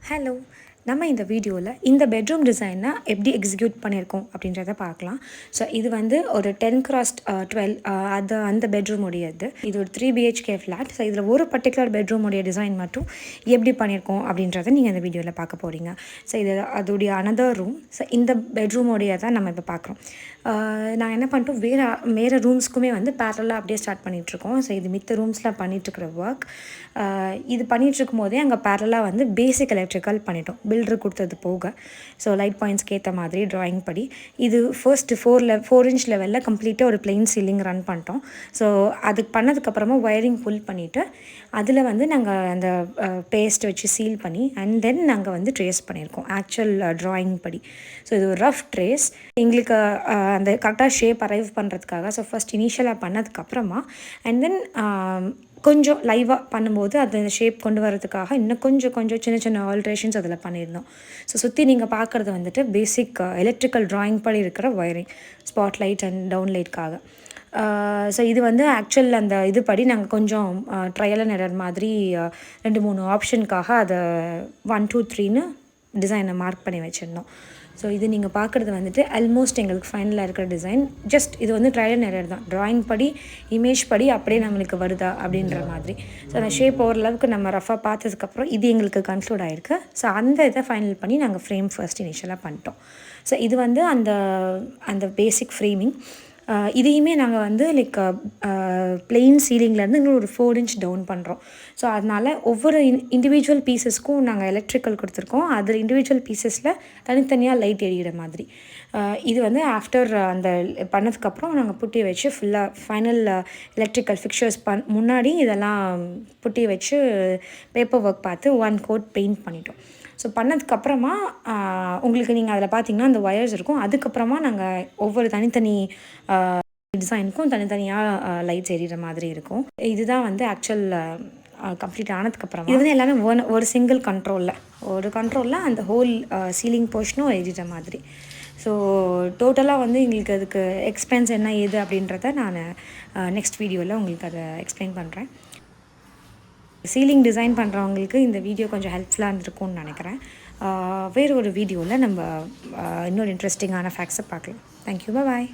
Hello, நம்ம இந்த வீடியோவில் இந்த பெட்ரூம் டிசைனை எப்படி எக்ஸிக்யூட் பண்ணியிருக்கோம் அப்படின்றத பார்க்கலாம். ஸோ இது வந்து ஒரு 10x12 அந்த பெட்ரூமுடையது. இது ஒரு 3 BHK ஃப்ளாட். ஸோ இதில் ஒரு பர்டிகுலர் பெட்ரூமுடைய டிசைன் மட்டும் எப்படி பண்ணியிருக்கோம் அப்படின்றத நீங்கள் இந்த வீடியோவில் பார்க்க போகிறீங்க. ஸோ இது அதோடைய அனதர் ரூம். ஸோ இந்த பெட்ரூமுடைய தான் நம்ம இப்போ பார்க்குறோம். நான் என்ன பண்ணிட்டோம், வேறு ரூம்ஸ்க்குமே வந்து பேரலாக அப்படியே ஸ்டார்ட் பண்ணிகிட்ருக்கோம். ஸோ இது மித்த ரூம்ஸில் பண்ணிகிட்ருக்கிற ஒர்க். இது பண்ணிகிட்ருக்கும் போதே அங்கே பேரலாக வந்து பேசிக் எலக்ட்ரிக்கல் பண்ணிட்டோம், பில்டர் கொடுத்தது போக. ஸோ லைட் பாயிண்ட்ஸ்க்கு ஏற்ற மாதிரி ட்ராயிங் படி இது ஃபர்ஸ்ட்டு 4 இன்ச் லெவலில் கம்ப்ளீட்டாக ஒரு பிளெயின் சீலிங் ரன் பண்ணிட்டோம். ஸோ அதுக்கு பண்ணதுக்கப்புறமா ஒயரிங் புல் பண்ணிவிட்டு அதில் வந்து நாங்கள் அந்த பேஸ்ட் வச்சு சீல் பண்ணி அண்ட் தென் நாங்கள் வந்து ட்ரேஸ் பண்ணியிருக்கோம் ஆக்சுவல் ட்ராயிங் படி. ஸோ இது ஒரு ரஃப் ட்ரேஸ் எங்களுக்கு அந்த கரெக்டாக ஷேப் அரைவ் பண்ணுறதுக்காக. ஸோ ஃபஸ்ட் இனிஷியலாக பண்ணதுக்கப்புறமா அண்ட் தென் கொஞ்சம் லைவாக பண்ணும்போது அது ஷேப் கொண்டு வரதுக்காக இன்னும் கொஞ்சம் சின்ன சின்ன ஆல்ட்ரேஷன்ஸ் அதில் பண்ணியிருந்தோம். ஸோ சுற்றி நீங்கள் பார்க்குறது வந்துட்டு பேசிக் எலக்ட்ரிக்கல் ட்ராயிங் படி இருக்கிற wiring, spot light and down லைட்காக. ஸோ இது வந்து ஆக்சுவல் அந்த இது படி நாங்கள் கொஞ்சம் ட்ரையல் அண்ட் எரர் மாதிரி 2-3 ஆப்ஷனுக்காக அதை 1 2 3ன்னு டிசைனை மார்க் பண்ணி வச்சுருந்தோம். ஸோ இது நீங்கள் பார்க்குறது வந்துட்டு ஆல்மோஸ்ட் எங்களுக்கு ஃபைனலாக இருக்கிற டிசைன். ஜஸ்ட் இது வந்து ட்ரையல் அண்ட் எரர் தான், ட்ராயிங் படி இமேஜ் படி அப்படியே நம்மளுக்கு வருதா அப்படின்ற மாதிரி. ஸோ அந்த ஷேப் ஓரளவுக்கு நம்ம ரஃபாக பார்த்ததுக்கப்புறம் இது எங்களுக்கு கன்க்ளூட் ஆகிருக்கு. ஸோ அந்த இதை ஃபைனல் பண்ணி நாங்கள் ஃப்ரேம் ஃபர்ஸ்ட் இனிஷியலாக பண்ணிட்டோம். ஸோ இது வந்து அந்த பேசிக் ஃப்ரேமிங். இதையுமே நாங்கள் வந்து லைக் பிளெயின் சீலிங்லேருந்து இன்னும் ஒரு 4 இன்ச் டவுன் பண்ணுறோம். ஸோ அதனால் ஒவ்வொரு இண்டிவிஜுவல் பீசஸ்க்கும் நாங்கள் எலக்ட்ரிக்கல் கொடுத்துருக்கோம். அதில் இண்டிவிஜுவல் பீசஸில் தனித்தனியாக லைட் எரியிற மாதிரி. இது வந்து ஆஃப்டர் அந்த பண்ணதுக்கப்புறம் நாங்கள் புட்டி வச்சு ஃபுல்லாக ஃபைனல் எலக்ட்ரிக்கல் ஃபிக்சர்ஸ் முன்னாடி இதெல்லாம் புட்டி வச்சு பேப்பர் ஒர்க் பார்த்து 1 கோட் பெயிண்ட் பண்ணிட்டோம். ஸோ பண்ணதுக்கப்புறமா உங்களுக்கு நீங்கள் அதில் பார்த்தீங்கன்னா அந்த ஒயர்ஸ் இருக்கும். அதுக்கப்புறமா நாங்கள் ஒவ்வொரு தனித்தனி டிசைனுக்கும் தனித்தனியாக லைட்ஸ் எரியிற மாதிரி இருக்கும். இதுதான் வந்து ஆக்சுவல் கம்ப்ளீட் ஆனதுக்கப்புறமா இது வந்து எல்லாமே ஒரு சிங்கிள் கண்ட்ரோலில் அந்த ஹோல் சீலிங் போர்ஷனும் எரியிற மாதிரி. ஸோ டோட்டலாக வந்து எங்களுக்கு அதுக்கு எக்ஸ்பென்ஸ் என்ன ஏது அப்படின்றத நான் நெக்ஸ்ட் வீடியோவில் உங்களுக்கு அதை எக்ஸ்பிளைன் பண்ணுறேன். சீலிங் டிசைன் பண்ணுறவங்களுக்கு இந்த வீடியோ கொஞ்சம் ஹெல்ப்ஃபுல்லாக இருந்திருக்கும்னு நினைக்கிறேன். வேறு ஒரு வீடியோவில் நம்ம இன்னொரு இன்ட்ரெஸ்டிங்கான ஃபேக்ட்ஸை பார்க்கலாம். தேங்க்யூ, பாய்.